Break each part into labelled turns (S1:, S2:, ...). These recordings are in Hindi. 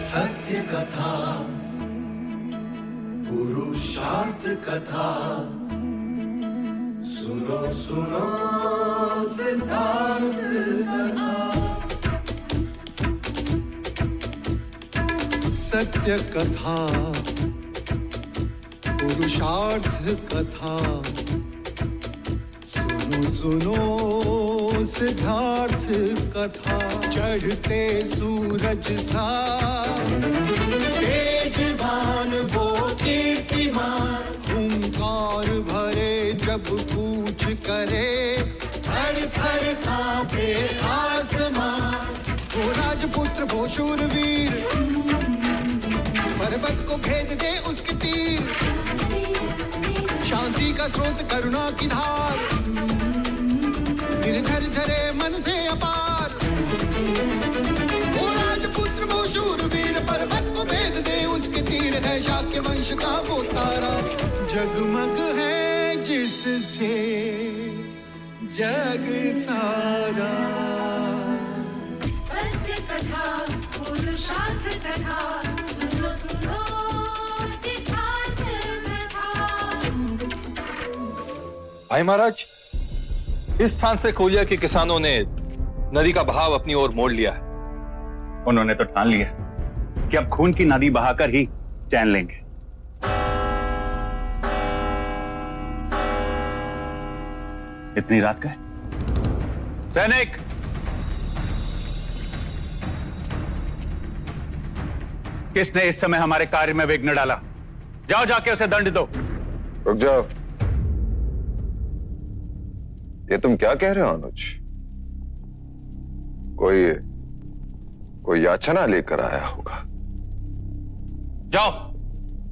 S1: सत्य कथा, पुरुषार्थ कथा, सुनो सुनो सिद्धार्थ कथा।
S2: सत्य कथा, पुरुषार्थ कथा, सुनो सुनो सिद्धार्थ कथा। चढ़ते सूरज सा तेजवान वो कीर्तिमान, हुंकार भरे जब कूच करे, थर थर कांपे आसमान। वो राजपुत्र वो शूरवीर, पर्वत को भेद दे उसके तीर, शांति का स्रोत करुणा की धार, निर्झर झरे मन से अपार। वो राजपुत्र वो शूरवीर, पर्वत को भेद दे उसके तीर, है शाक्य वंश का वो तारा, जगमग है जिससे जग सारा।
S3: सत्य कथा, पुरुषार्थ कथा, सुनो सुनो सिद्धार्थ कथा।
S4: भाई महाराज, इस स्थान से कोलिया के किसानों ने नदी का बहाव अपनी ओर मोड़ लिया है।
S5: उन्होंने तो ठान लिया कि अब खून की नदी बहाकर ही चैन लेंगे। इतनी रात का है।
S4: सैनिक,
S5: किसने इस समय हमारे कार्य में विघ्न डाला? जाओ जाके उसे दंड दो।
S6: रुक जाओ, ये तुम क्या कह रहे हो अनुज? कोई याचना लेकर आया होगा।
S4: जाओ,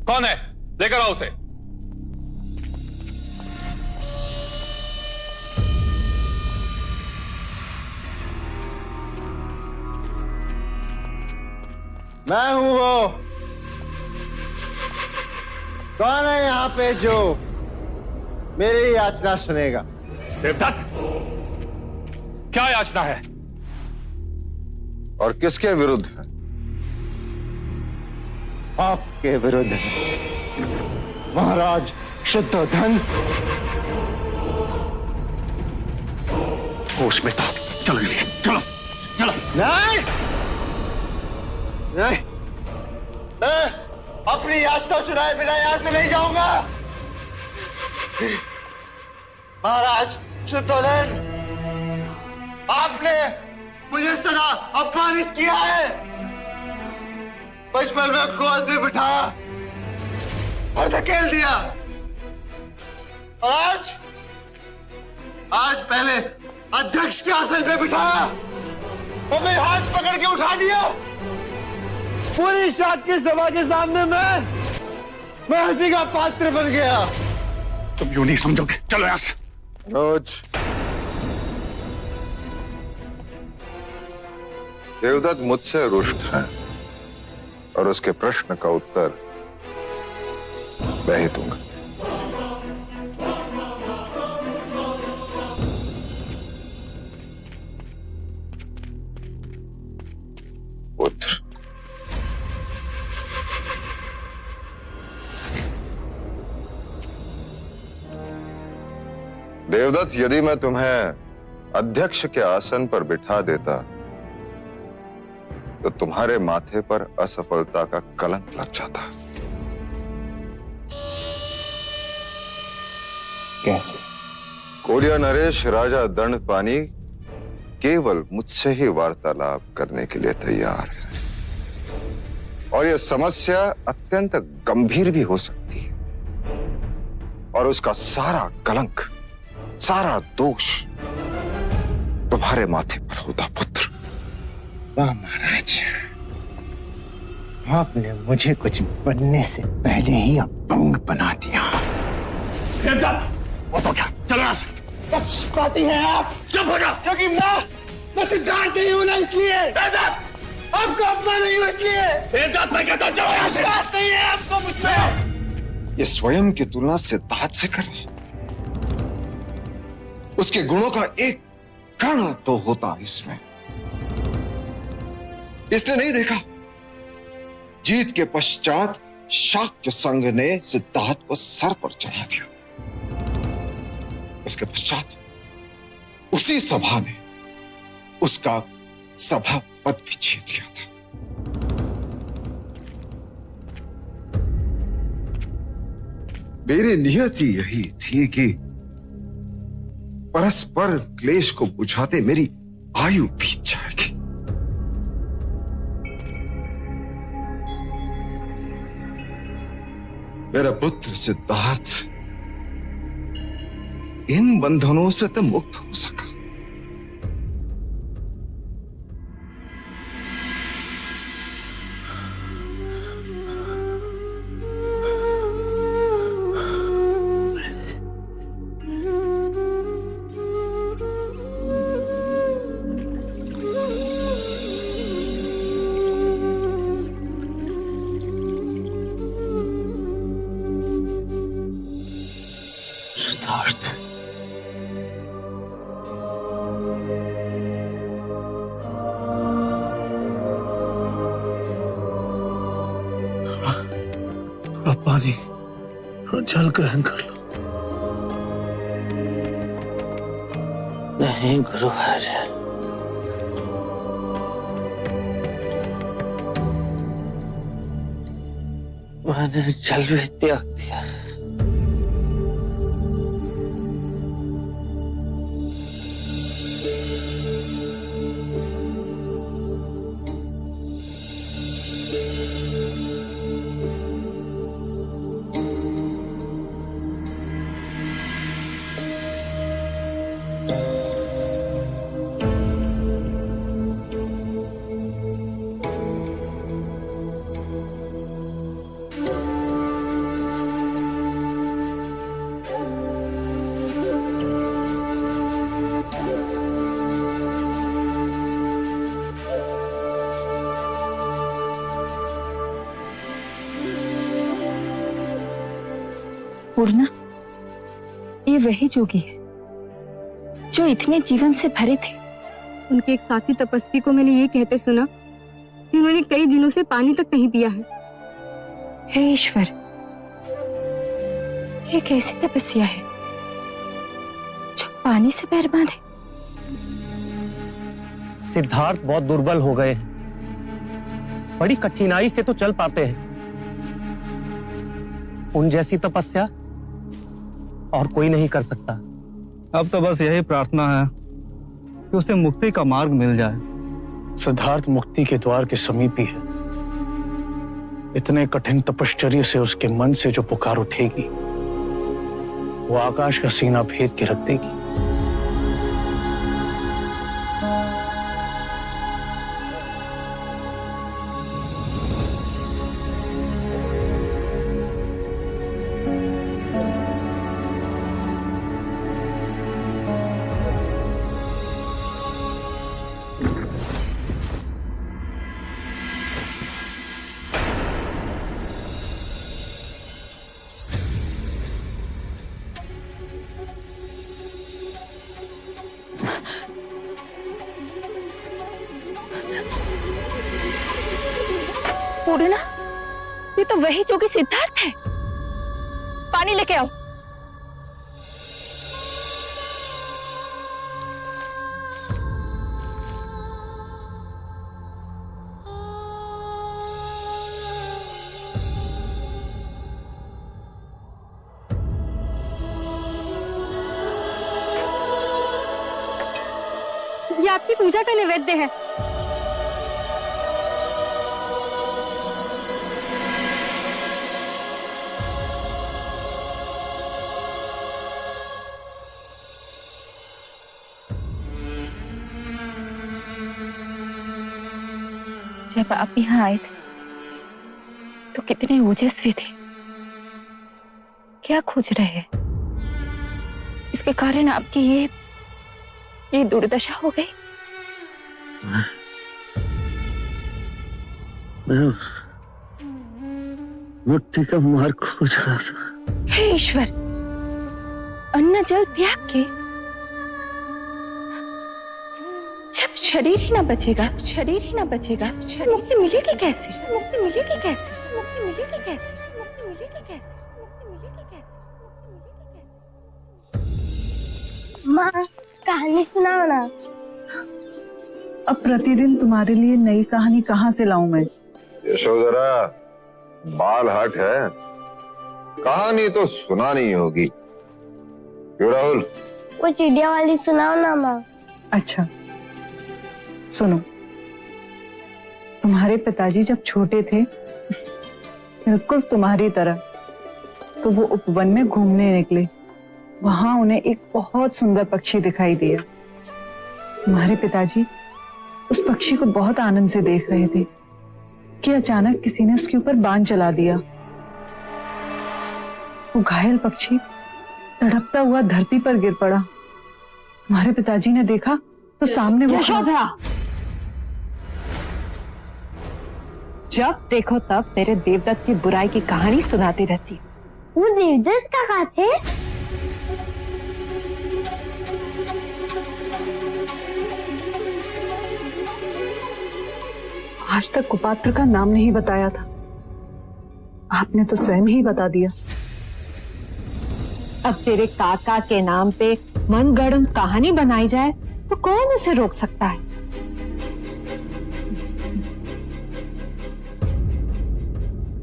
S4: कौन है? लेकर आओ उसे।
S7: मैं हूं वो। कौन है यहाँ पे जो मेरी याचना सुनेगा?
S5: देवदत्त,
S4: क्या याचना है?
S6: और किसके विरुद्ध है?
S7: आपके विरुद्ध है महाराज शुद्धोधन।
S5: होश में था। चलो जल्दी से, चलो चलो।
S7: नहीं नहीं, मैं अपनी याचना सुनाए बिना यहां से नहीं जाऊंगा। महाराज शुद्धोधन, आपने मुझे सदा अपमानित किया है। बचपन में गोद में बिठाया और धकेल दिया, और आज पहले अध्यक्ष के आसन पे बिठाया और मेरे हाथ पकड़ के उठा दिया। पूरी शाक्य सभा के सामने मैं हंसी का पात्र बन गया।
S5: तुम यूं नहीं समझोगे। चलो यहां से।
S6: अनुज, देवदत्त मुझसे रुष्ट है और उसके प्रश्न का उत्तर मैं ही दूंगा। पुत्र, देवदत्त, यदि मैं तुम्हें अध्यक्ष के आसन पर बिठा देता तो तुम्हारे माथे पर असफलता का कलंक लग जाता।
S7: कैसे?
S6: कोलिया नरेश राजा दंडपानी केवल मुझसे ही वार्तालाप करने के लिए तैयार है, और यह समस्या अत्यंत गंभीर भी हो सकती है, और उसका सारा कलंक, सारा दोष तुम्हारे माथे पर होता। पुत्र,
S7: वाह महाराज, आपने मुझे कुछ बनने से पहले ही अपंग बना दिया।
S5: वो तो क्या? चलो यहां से।
S7: पक्षपाती हैं आप।
S5: चुप हो जाओ।
S7: क्योंकि मैं सिद्धार्थ नहीं हूं ना, इसलिए आपको अपना नहीं हूं, इसलिए
S5: देवदत्त, मैं कहता हूं चलो यहां से।
S7: विश्वास नहीं है आपको मुझ पे।
S6: ये स्वयं की तुलना सिद्धार्थ से कर रहे, उसके गुणों का एक कण तो होता इसमें। इसने नहीं देखा जीत के पश्चात शाक्य संघ ने सिद्धार्थ को सर पर चढ़ा दिया। उसके पश्चात उसी सभा ने उसका सभा पद भी छीन लिया था। मेरी नियति यही थी कि परस्पर क्लेश को बुझाते मेरी आयु बीत जाएगी। मेरा पुत्र सिद्धार्थ इन बंधनों से तो मुक्त हो सका।
S8: पानी जल ग्रहण कर लो। नहीं गुरुवर्य, मैंने जल भी त्याग दिया।
S9: पूर्णा, ये वही जोगी है जो इतने जीवन से भरे थे।
S10: उनके एक साथी तपस्वी को मैंने ये कहते सुना कि उन्होंने कई दिनों से पानी तक नहीं पिया है।
S9: हे ईश्वर, ये कैसी तपस्या है जो पानी से पैर बांधे?
S8: सिद्धार्थ बहुत दुर्बल हो गए हैं, बड़ी कठिनाई से तो चल पाते हैं। उन जैसी तपस्या और कोई नहीं कर सकता।
S11: अब तो बस यही प्रार्थना है कि उसे मुक्ति का मार्ग मिल जाए।
S8: सिद्धार्थ मुक्ति के द्वार के समीप ही है। इतने कठिन तपश्चर्या से उसके मन से जो पुकार उठेगी वो आकाश का सीना भेद के रख देगी।
S9: पूर्णा, ये तो वही जोगी सिद्धार्थ है। पानी लेके आओ।
S10: ये आपकी पूजा का नैवेद्य है।
S9: जब आप यहाँ आए थे तो कितने ओजस्वी थे। क्या खोज रहे हैं? इसके कारण आपकी ये दुर्दशा हो गई।
S8: मैं मुक्ति का मार्ग खोज रहा था।
S9: हे ईश्वर, अन्न जल त्याग के जब शरीर ही ना बचेगा, शरीर ही ना बचेगा, मुक्ति मिलेगी कैसे, मुक्ति मिलेगी कैसे, मुक्ति मिलेगी कैसे, मुक्ति मिलेगी कैसे, मुक्ति मिलेगी कैसे, मुक्ति मिलेगी कैसे।
S10: माँ कहानी सुनाओ ना।
S12: अब प्रतिदिन तुम्हारे लिए नई कहानी कहाँ से लाऊं मैं?
S6: यशोधरा, बाल हट है, कहानी तो सुनानी होगी। क्यों राहुल?
S10: वो चिड़िया वाली सुनाओ ना माँ।
S12: अच्छा सुनो, तुम्हारे पिताजी जब छोटे थे, बिल्कुल तुम्हारी तरह, तो वो उपवन में घूमने निकले। वहां उन्हें एक बहुत सुंदर पक्षी दिखाई दिया। तुम्हारे पिताजी उस पक्षी को बहुत आनंद से देख रहे थे कि अचानक किसी ने उसके ऊपर बाण चला दिया। वो घायल पक्षी तड़पता हुआ धरती पर गिर पड़ा। तुम्हारे पिताजी ने देखा तो सामने वो
S13: यशोधरा, जब देखो तब मेरे देवदत्त की बुराई की कहानी सुनाती रहती।
S10: वो देवदत्त कहाँ थे?
S12: आज तक कुपात्र का नाम नहीं बताया था, आपने तो स्वयं ही बता दिया।
S13: अब तेरे काका के नाम पे मनगढ़ंत कहानी बनाई जाए तो कौन उसे रोक सकता है?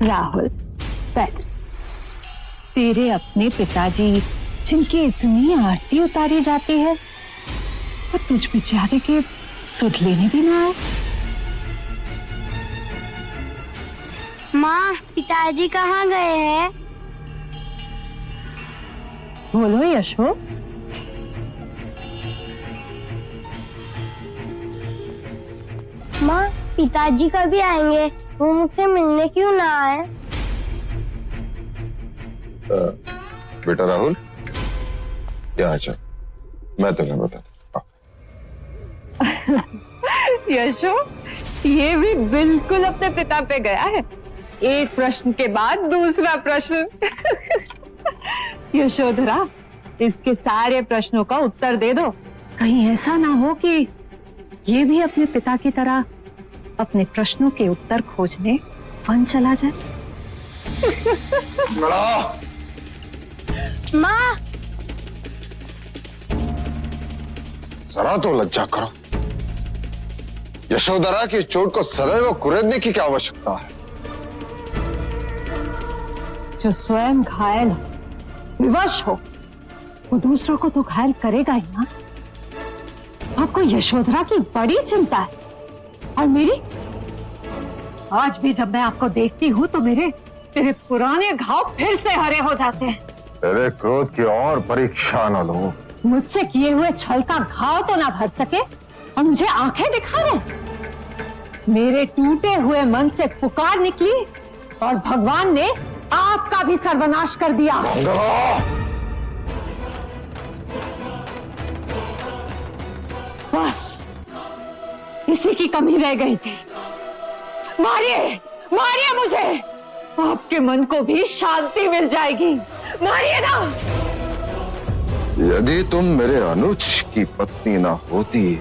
S13: राहुल, बैठ। तेरे अपने पिताजी जिनकी इतनी आरती उतारी जाती है, वो तुझ बेचारे के सुध लेने भी ना आए।
S10: माँ पिताजी कहाँ गए हैं?
S13: बोलो यशो।
S10: माँ पिताजी कभी आएंगे? वो मुझसे मिलने क्यों ना आए?
S6: बेटा राहुल, यहाँ चल, मैं तुम्हें बताता हूँ।
S13: यशो, ये भी बिल्कुल अपने पिता पे गया है। एक प्रश्न के बाद दूसरा प्रश्न। यशोधरा, इसके सारे प्रश्नों का उत्तर दे दो। कहीं ऐसा ना हो कि ये भी अपने पिता की तरह अपने प्रश्नों के उत्तर खोजने वन चला जाए।
S10: माँ,
S6: जरा तो लज्जा करो। यशोधरा की चोट को सदैव कुरेदने की क्या आवश्यकता है?
S13: जो स्वयं घायल हो, विवश हो, वो दूसरों को तो घायल करेगा ही ना। आपको यशोधरा की बड़ी चिंता है, और मेरी? आज भी जब मैं आपको देखती हूँ तो मेरे पुराने घाव फिर से हरे हो जाते हैं।
S6: तेरे क्रोध की और परीक्षा न लो।
S13: मुझसे किए हुए छल का घाव तो ना भर सके और मुझे आंखें दिखा रहे। मेरे टूटे हुए मन से पुकार निकली और भगवान ने आपका भी सर्वनाश कर दिया। बस इसी की कमी रह गई थी। मारिए, मारिए मुझे, आपके मन को भी शांति मिल जाएगी। मारिए ना।
S6: यदि तुम मेरे अनुज की पत्नी ना होती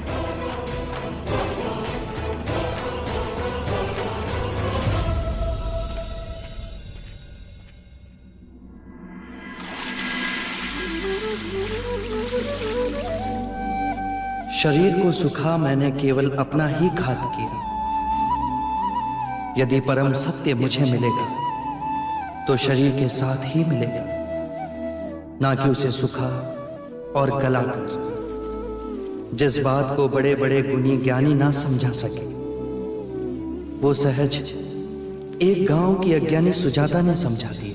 S14: शरीर को सुखा मैंने केवल अपना ही घात किया। यदि परम सत्य मुझे मिलेगा तो शरीर के साथ ही मिलेगा, ना कि उसे सुखा और गलाकर। जिस बात को बड़े बड़े गुणी ज्ञानी ना समझा सके, वो सहज एक गांव की अज्ञानी सुजाता ने समझा दिया।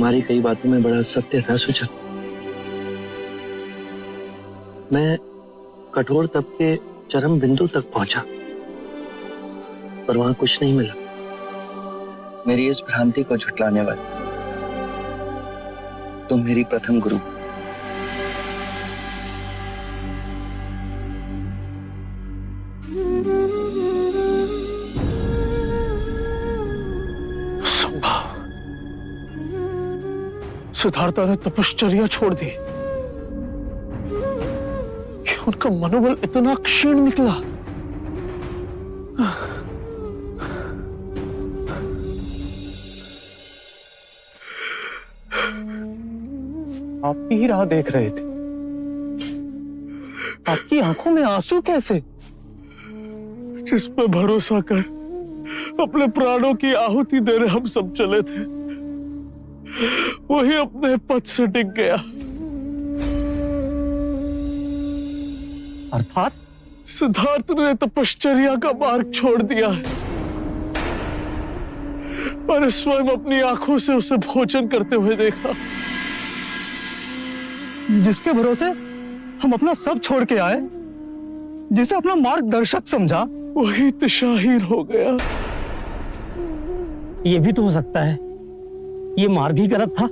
S14: तुम्हारी कई बातों में बड़ा सत्य था सुजाता। मैं कठोर तप के चरम बिंदु तक पहुंचा, पर वहां कुछ नहीं मिला। मेरी इस भ्रांति को झुटलाने वाली तुम मेरी प्रथम गुरु।
S8: सिद्धार्था ने तपश्चर्या छोड़ दी कि उनका मनोबल इतना क्षीण निकला। आप ही राह देख रहे थे, आपकी आंखों में आंसू कैसे? जिस पर भरोसा कर अपने प्राणों की आहुति देने हम सब चले थे, वही अपने पद से डिग गया। अर्थात सिद्धार्थ ने तपश्चर्या का मार्ग छोड़ दिया है। मैंने स्वयं अपनी आंखों से उसे भोजन करते हुए देखा।
S11: जिसके भरोसे हम अपना सब छोड़ के आए, जिसे अपना मार्गदर्शक समझा,
S8: वही दिशाहीन हो गया।
S15: ये भी तो हो सकता है ये मार्ग ही गलत था।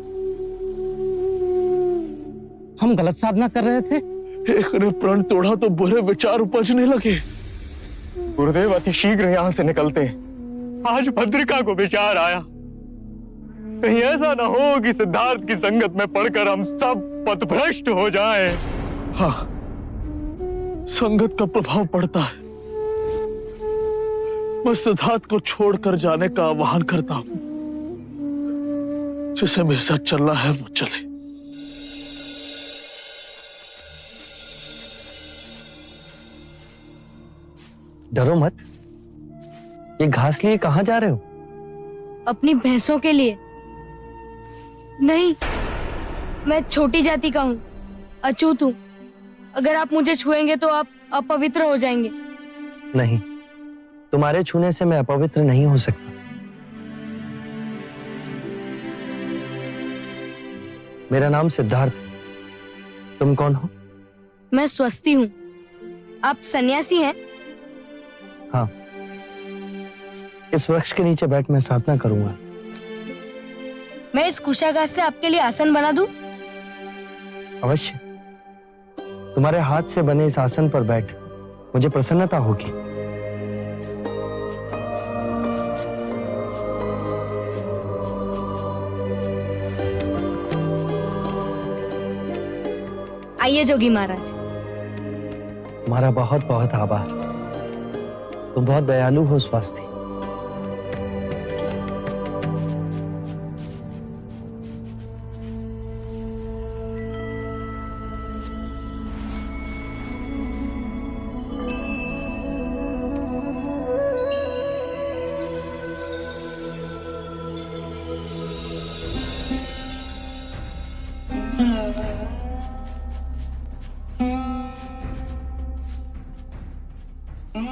S15: हम गलत साधना कर रहे थे।
S8: एक ने प्रण तोड़ा तो बुरे विचार उपजने लगे।
S11: गुरुदेव अति शीघ्र यहां से निकलते। आज भद्रिका को विचार आया, कहीं ऐसा ना हो कि सिद्धार्थ की संगत में पड़कर हम सब पथभ्रष्ट हो जाएं।
S8: हाँ, संगत का प्रभाव पड़ता है। मैं सिद्धार्थ को छोड़कर जाने का आह्वान करता हूं। जिसे मेरे साथ चलना है वो चले।
S14: डरो मत। ये घास लिए कहां जा रहे हो?
S16: अपनी भैंसों के लिए। नहीं, मैं छोटी जाति का हूं, अछूत हूं। अगर आप मुझे छुएंगे तो आप अपवित्र हो जाएंगे।
S14: नहीं, तुम्हारे छूने से मैं अपवित्र नहीं हो सकता। मेरा नाम सिद्धार्थ। तुम कौन हो?
S16: मैं स्वस्ति हूं। आप सन्यासी हैं?
S14: हाँ, इस वृक्ष के नीचे बैठ मैं साधना करूंगा।
S16: मैं इस कुशाघास से आपके लिए आसन बना दूं?
S14: अवश्य। तुम्हारे हाथ से बने इस आसन पर बैठ मुझे प्रसन्नता होगी।
S16: आइए जोगी महाराज।
S14: तुम्हारा बहुत बहुत आभार। तुम बहुत दयालु हो स्वास्थ्य।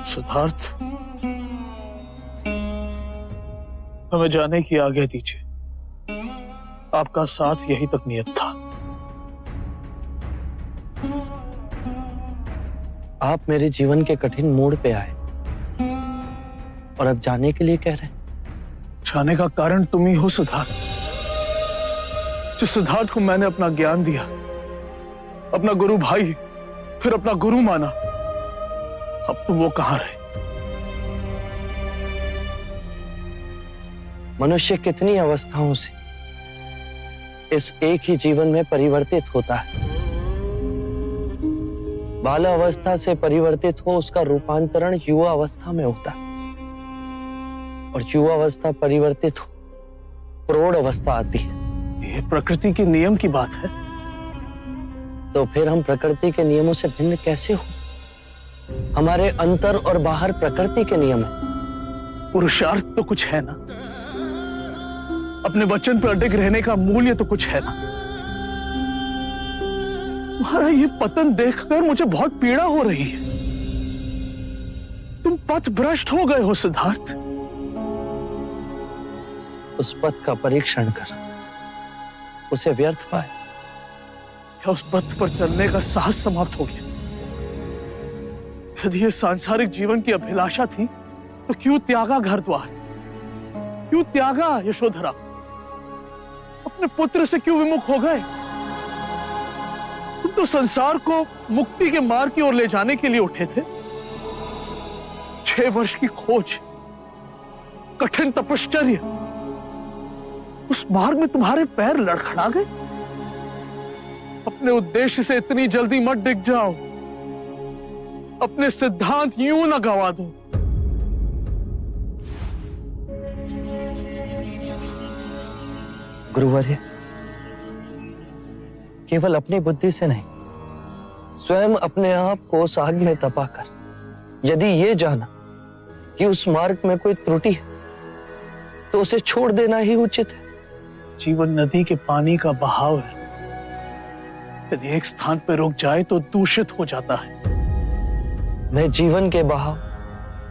S8: सिद्धार्थ, हमें जाने की आज्ञा दीजिए। आपका साथ यहीं तक नियत था।
S14: आप मेरे जीवन के कठिन मोड़ पे आए और अब जाने के लिए कह रहे हैं।
S8: जाने का कारण तुम ही हो सिद्धार्थ। जिस सिद्धार्थ को मैंने अपना ज्ञान दिया, अपना गुरु भाई, फिर अपना गुरु माना, अब तुम वो कहां रहे?
S14: मनुष्य कितनी अवस्थाओं से इस एक ही जीवन में परिवर्तित होता है। बाल अवस्था से परिवर्तित हो उसका रूपांतरण युवा अवस्था में होता है, और युवा अवस्था परिवर्तित हो प्रौढ़ अवस्था आती है।
S8: ये प्रकृति के नियम की बात है।
S14: तो फिर हम प्रकृति के नियमों से भिन्न कैसे हो? हमारे अंतर और बाहर प्रकृति के नियम है।
S8: पुरुषार्थ तो कुछ है ना, अपने वचन पर अडिग रहने का मूल्य तो कुछ है ना। तुम्हारा ये पतन देखकर मुझे बहुत पीड़ा हो रही है। तुम पथ भ्रष्ट हो गए हो सिद्धार्थ।
S14: उस पथ का परीक्षण कर उसे व्यर्थ पाए।
S8: क्या उस पथ पर चलने का साहस समाप्त हो गया? यदि ये सांसारिक जीवन की अभिलाषा थी तो क्यों त्यागा घर द्वार, क्यों त्यागा यशोधरा, अपने पुत्र से क्यों विमुख हो गए? तुम तो संसार को मुक्ति के मार्ग की ओर ले जाने के लिए उठे थे। 6 वर्ष की खोज, कठिन तपश्चर्या, उस मार्ग में तुम्हारे पैर लड़खड़ा गए। अपने उद्देश्य से इतनी जल्दी मत डिग जाओ, अपने सिद्धांत यूं न गवा दो।
S14: गुरुवर्य, केवल अपनी बुद्धि से नहीं, स्वयं अपने आप को उस आग में तपाकर यदि ये जाना कि उस मार्ग में कोई त्रुटि है तो उसे छोड़ देना ही उचित है।
S8: जीवन नदी के पानी का बहाव है, यदि एक स्थान पर रुक जाए तो दूषित हो जाता है।
S14: मैं जीवन के बहाव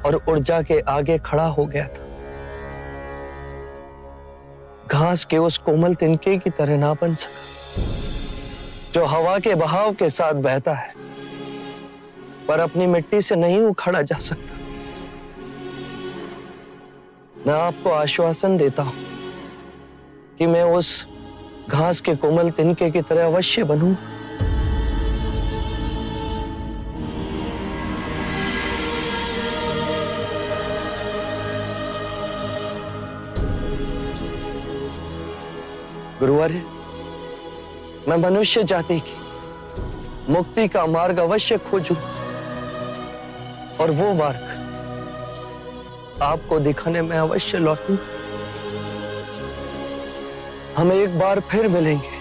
S14: और ऊर्जा के आगे खड़ा हो गया था। घास के उस कोमल तिनके की तरह ना बन सका जो हवा के बहाव के साथ बहता है पर अपनी मिट्टी से नहीं उखड़ा जा सकता। मैं आपको आश्वासन देता हूं कि मैं उस घास के कोमल तिनके की तरह अवश्य बनूं। गुरुवर्य, मैं मनुष्य जाति की मुक्ति का मार्ग अवश्य खोजूं और वो मार्ग आपको दिखाने में अवश्य लौटूं। हम एक बार फिर मिलेंगे।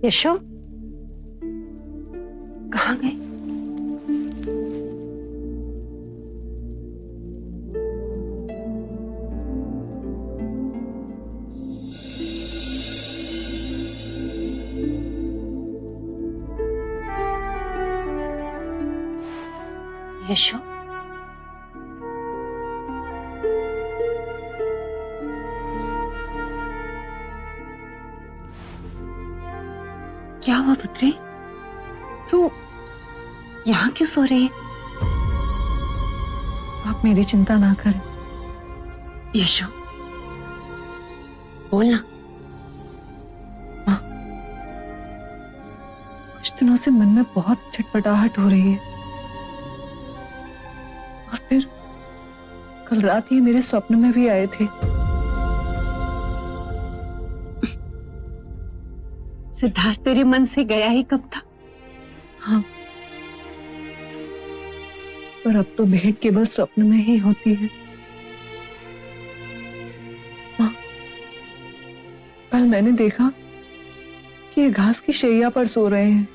S13: यशो, कहाँ गए? यशो, क्या हुआ पुत्री? तू यहाँ क्यों सो रही है?
S12: आप मेरी चिंता ना करें।
S13: यशो, बोलना।
S12: कुछ दिनों से मन में बहुत छटपटाहट हो रही है और फिर कल रात ये मेरे स्वप्न में भी आए थे।
S13: सिद्धार्थ तेरे मन से गया ही कब था?
S12: हाँ, पर अब तो भेंट केवल स्वप्न में ही होती है। माँ, कल मैंने देखा कि ये घास की शैया पर सो रहे हैं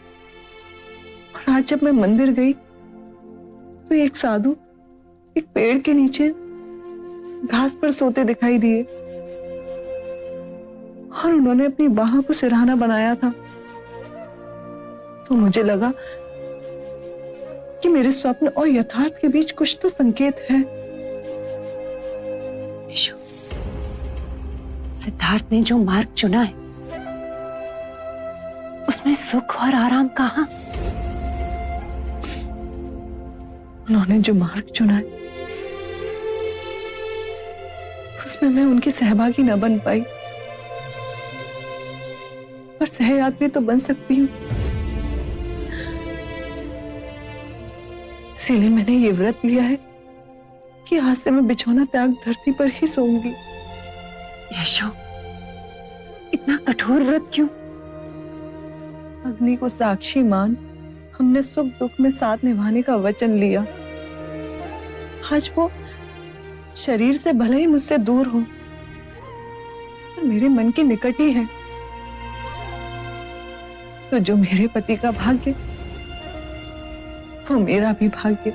S12: और आज जब मैं मंदिर गई तो एक साधु एक पेड़ के नीचे घास पर सोते दिखाई दिए और उन्होंने अपनी बाहों को सिरहाना बनाया था। तो मुझे लगा कि मेरे स्वप्न और यथार्थ के बीच कुछ तो संकेत है।
S13: सिद्धार्थ ने जो मार्ग चुना है उसमें सुख और आराम कहाँ?
S12: उन्होंने जो मार्ग चुना है उसमें मैं उनकी सहभागी न बन पाई, पर सहयात्री तो बन सकती हूँ। इसीलिए मैंने ये व्रत लिया है कि आज से मैं बिछौना त्याग धरती पर ही सोऊंगी।
S13: यशो, इतना कठोर व्रत क्यों?
S12: अग्नि को साक्षी मान हमने सुख दुख में साथ निभाने का वचन लिया। आज वो शरीर से भले ही मुझसे दूर हो पर मेरे मन के निकट ही है। तो जो मेरे पति का भाग्य वो मेरा भी भाग्य।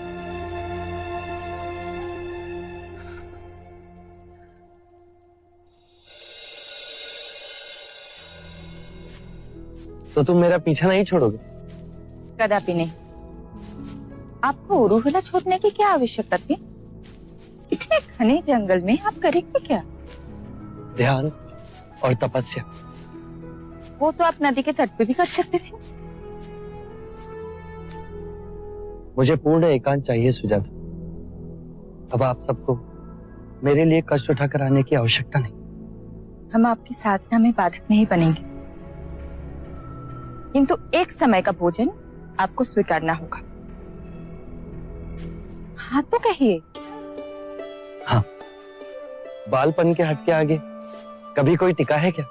S14: तो तुम मेरा पीछा नहीं छोड़ोगे?
S9: कदापि नहीं।
S17: आपको उरूहला छोड़ने की क्या आवश्यकता थी? इतने घने जंगल में आप करेंगे क्या?
S14: ध्यान और तपस्या।
S17: वो तो आप नदी के तट पे भी कर सकते थे।
S14: मुझे पूर्ण एकांत चाहिए सुजाता। अब आप सबको मेरे लिए कष्ट उठाकर आने की आवश्यकता नहीं।
S17: हम आपकी साधना में बाधक नहीं बनेंगे, किंतु एक समय का भोजन आपको स्वीकारना होगा। हाँ तो कहिए।
S14: हाँ, बालपन के हट के आगे कभी कोई टिका है क्या?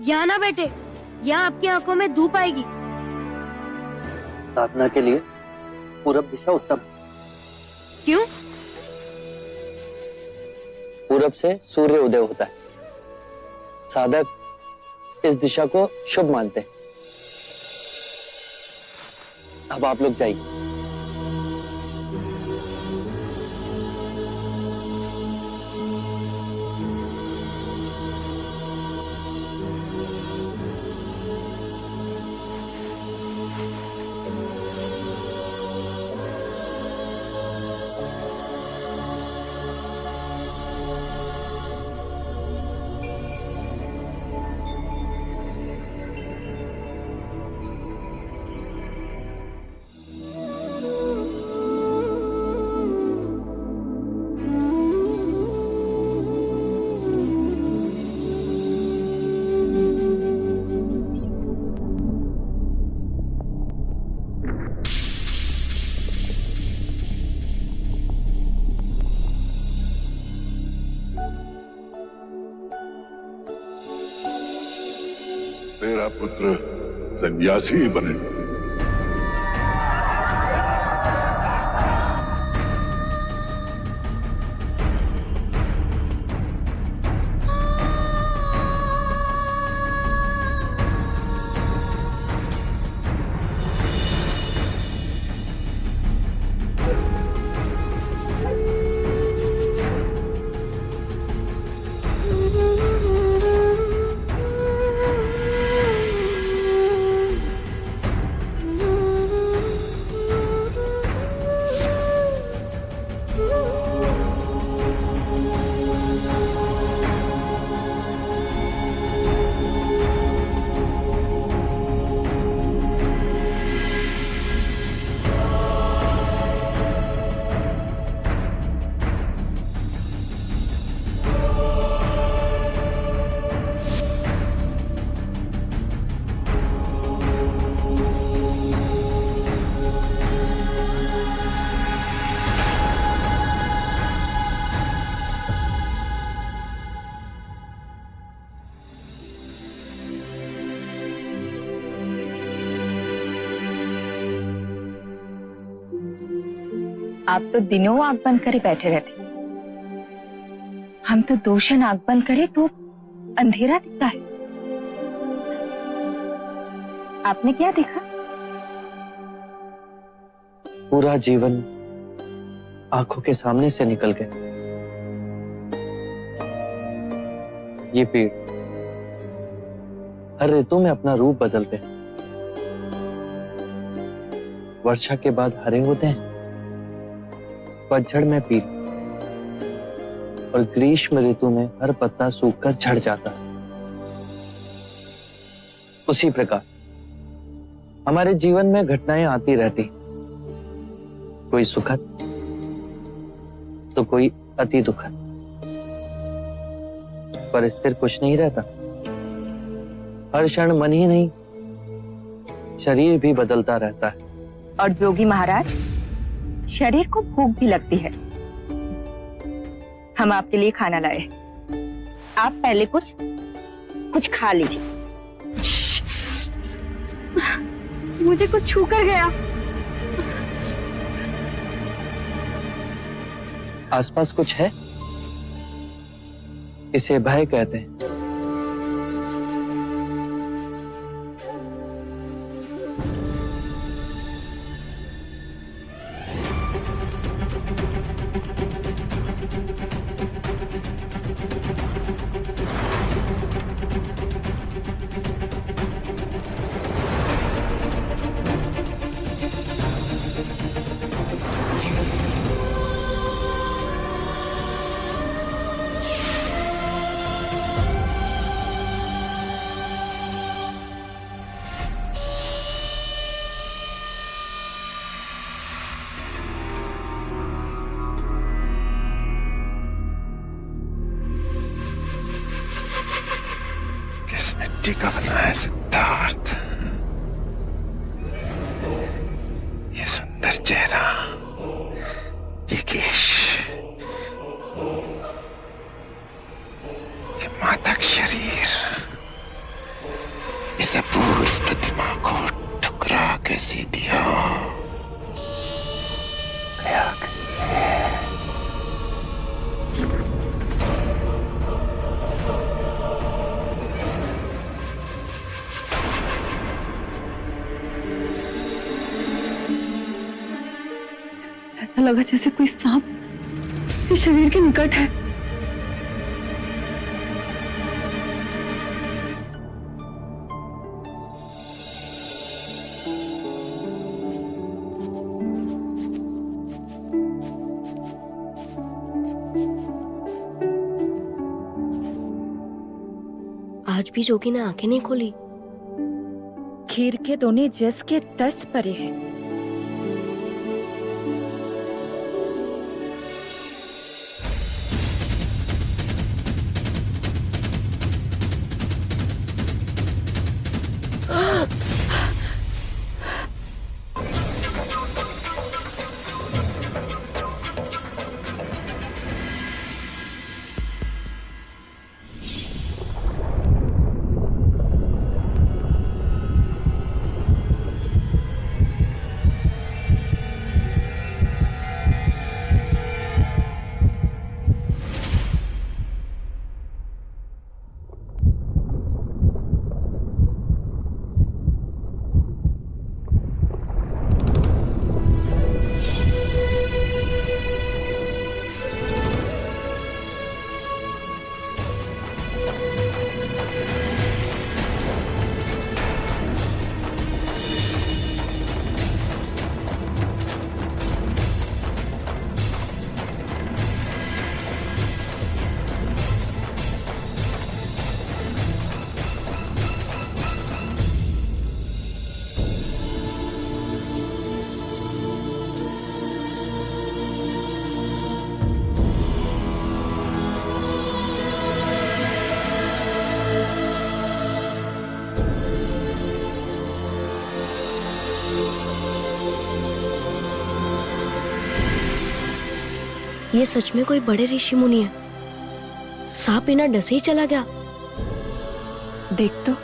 S16: यहाँ ना बैठे, यहाँ आपकी आंखों में धूप आएगी।
S14: साधना के लिए पूरब दिशा उत्तम।
S16: क्यों?
S14: पूरब से सूर्य उदय होता है। साधक इस दिशा को शुभ मानते हैं। अब आप लोग जाइए।
S18: मेरा पुत्र सन्यासी बने।
S17: आप तो दिनों आंख बंद करे बैठे रहते, हम तो दोषण आंख बंद करे तो अंधेरा दिखता है। आपने क्या देखा?
S14: पूरा जीवन आंखों के सामने से निकल गया। ये पेड़ हर ऋतु में अपना रूप बदलते हैं। वर्षा के बाद हरे होते हैं, पतझड़ में पीले, और ग्रीष्म ऋतु में हर पत्ता सूखकर झड़ जाता है। उसी प्रकार हमारे जीवन में घटनाएं आती रहती, कोई सुखद तो कोई अति दुखद, पर स्थिर कुछ नहीं रहता। हर क्षण मन ही नहीं, शरीर भी बदलता रहता है,
S17: और जोगी महाराज, शरीर को भूख भी लगती है। हम आपके लिए खाना लाए। आप पहले कुछ खा लीजिए।
S10: मुझे कुछ छू कर गया।
S19: आसपास कुछ है? इसे भय कहते हैं।
S1: मिट्टी का बना है सिद्धार्थ, ये सुंदर चेहरा, ये केश, ये मादक शरीर, इस अपूर्व प्रतिमा को ठुकरा कैसे दिया?
S10: ऐसा लगा जैसे कोई सांप के शरीर के निकट है।
S16: आज भी जोगी ने आंखें नहीं खोली।
S17: खीर के दोने जस के तस परे हैं।
S16: ये सच में कोई बड़े ऋषि मुनि है। सांप बिना डसे ही चला गया।
S17: देख तो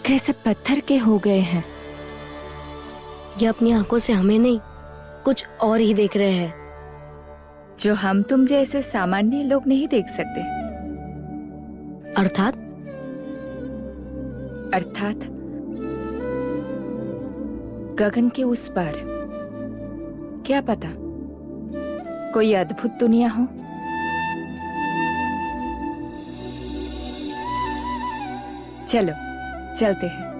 S17: कैसे पत्थर के हो गए हैं।
S16: ये अपनी आंखों से हमें नहीं, कुछ और ही देख रहे हैं,
S17: जो हम तुम जैसे सामान्य लोग नहीं देख सकते।
S16: अर्थात
S17: गगन के उस पार। क्या पता कोई अद्भुत दुनिया हो। चलो चलते हैं।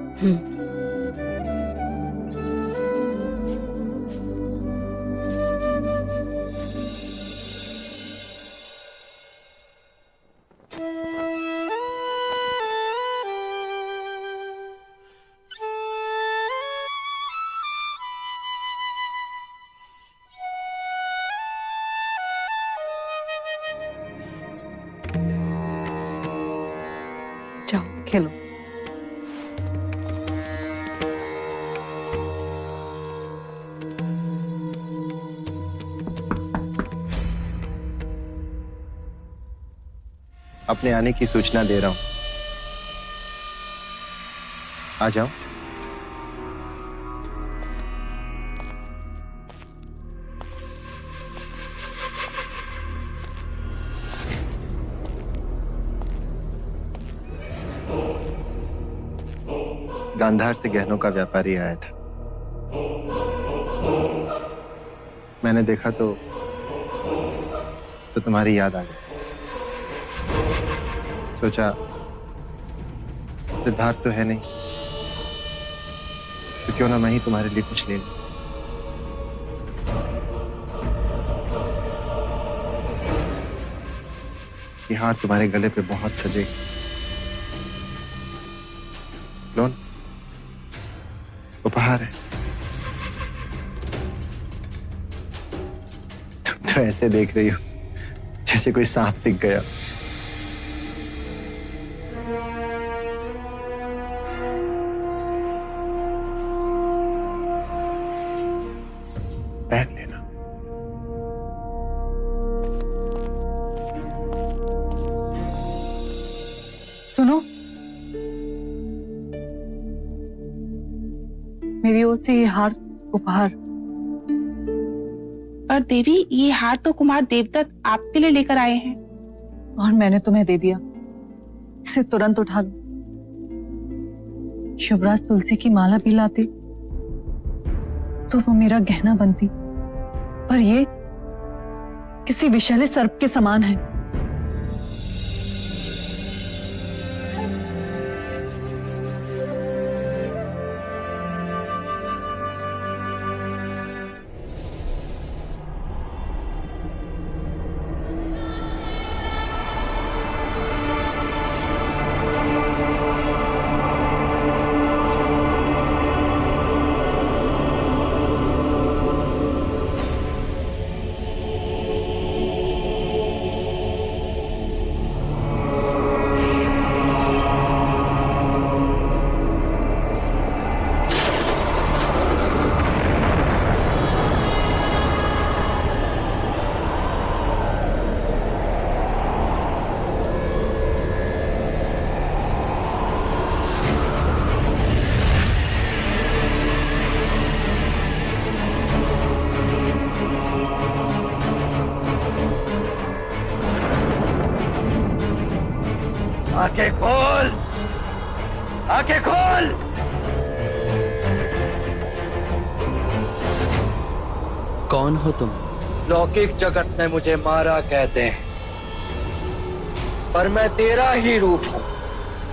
S12: जाओ खेलो।
S19: अपने आने की सूचना दे रहा हूं। आ जाओ। गांधार से गहनों का व्यापारी आया था। मैंने देखा तो तुम्हारी याद आ गई। सोचा सिद्धार्थ तो है नहीं, तो क्यों ना मैं ही तुम्हारे लिए कुछ ले लूं। ये हार तुम्हारे गले पे बहुत सजेगा। लो ना, उपहार है। तुम तो ऐसे देख रही हो जैसे कोई सांप दिख गया। पहन लेना।
S12: सुनो, मेरी ओर से ये हार उपहार।
S20: पर देवी, ये हार तो कुमार देवदत्त आपके लिए लेकर आए हैं।
S12: और मैंने तुम्हें दे दिया। इसे तुरंत उठा लो। शिवराज तुलसी की माला भी लाते तो वो मेरा गहना बनती, पर ये किसी विषैले सर्प के समान है।
S14: आंखें खोल, आंखें खोल। कौन हो तुम? लौकिक जगत में मुझे मारा कहते हैं, पर मैं तेरा ही रूप हूं।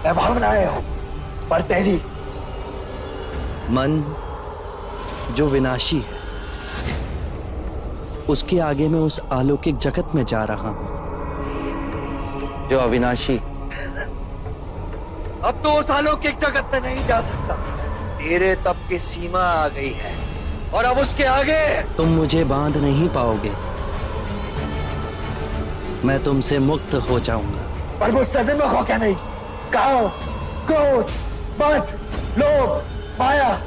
S14: मैं भावनाएं हूं, पर तेरी। मन जो विनाशी है, उसके आगे मैं उस अलौकिक जगत में जा रहा हूं जो अविनाशी। अब तो उस अलौकिक जगत में नहीं जा सकता। तेरे तप की सीमा आ गई है और अब उसके आगे तुम मुझे बांध नहीं पाओगे। मैं तुमसे मुक्त हो जाऊंगा।
S7: पर मुझसे विमुख हो क्या नहीं? काम, क्रोध, मद, लोभ, माया,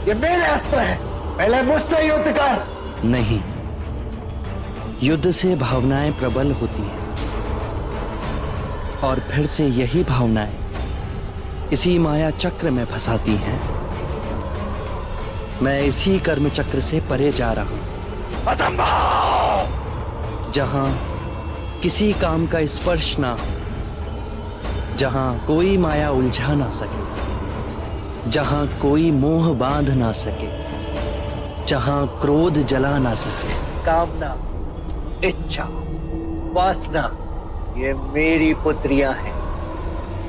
S7: ये मेरे अस्त्र हैं। पहले मुझसे युद्ध कर।
S14: नहीं, युद्ध से भावनाएं प्रबल होती हैं और फिर से यही भावनाएं इसी माया चक्र में फंसाती हैं। मैं इसी कर्म चक्र से परे जा रहा हूं। असंभव! जहां किसी काम का स्पर्श ना हो, जहां कोई माया उलझा ना सके, जहां कोई मोह बांध ना सके, जहां क्रोध जला ना सके। कामना, इच्छा, वासना, ये मेरी पुत्रियां हैं।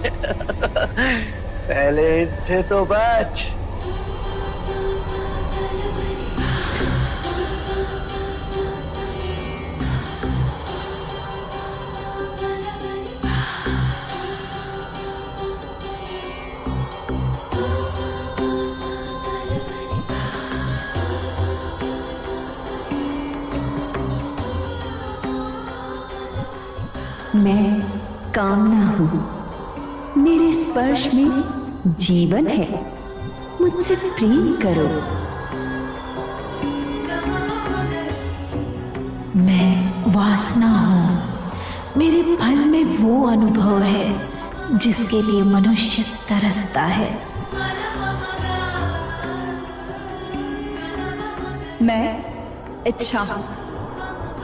S14: पहले इनसे तो बच।
S21: मैं कामना हूं, मेरे स्पर्श में जीवन है, मुझसे प्रेम करो। मैं वासना हूं, मेरे फल में वो अनुभव है जिसके लिए मनुष्य तरसता है।
S2: मैं इच्छा हूं,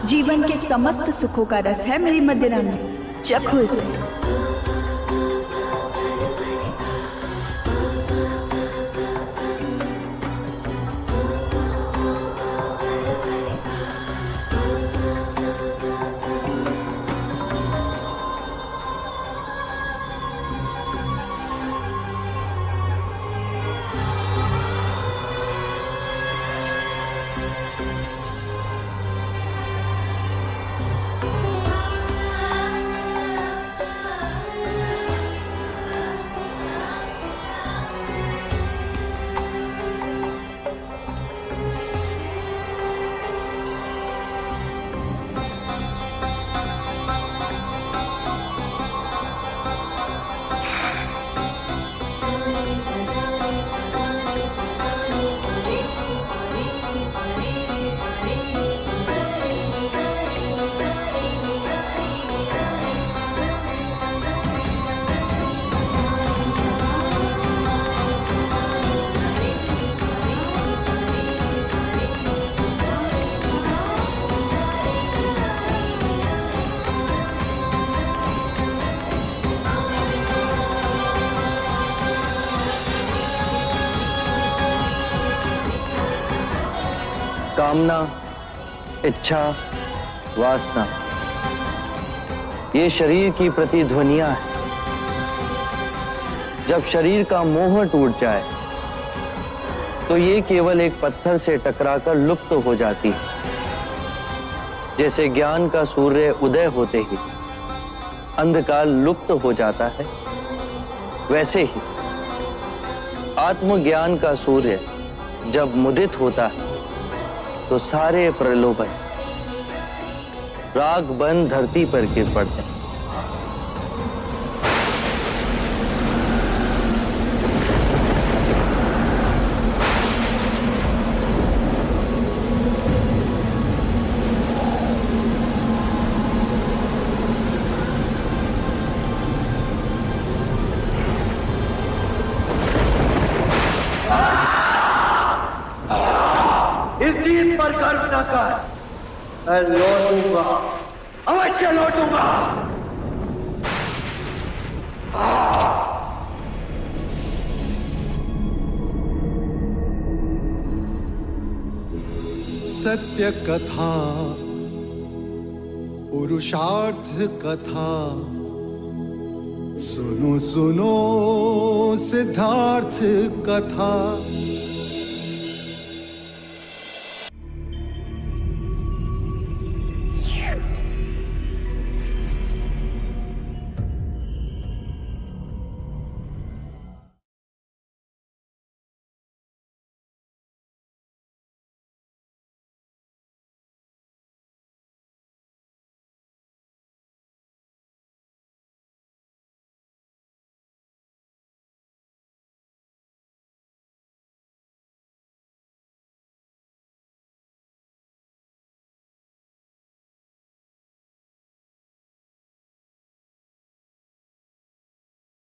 S2: जीवन के समस्त सुखों का रस है मेरी मदिरा में, चखो इसे।
S14: कामना, इच्छा, वासना, ये शरीर की प्रतिध्वनियां हैं। जब शरीर का मोह टूट जाए तो ये केवल एक पत्थर से टकराकर लुप्त हो जाती है। जैसे ज्ञान का सूर्य उदय होते ही अंधकार लुप्त हो जाता है, वैसे ही आत्मज्ञान का सूर्य जब मुदित होता है तो सारे प्रलोभन राग बन धरती पर गिर पड़ते हैं।
S7: इस जीत पर गर्व न कर, मैं लौटूंगा, अवश्य लौटूंगा।
S22: सत्य कथा, पुरुषार्थ कथा, सुनो सुनो सिद्धार्थ कथा।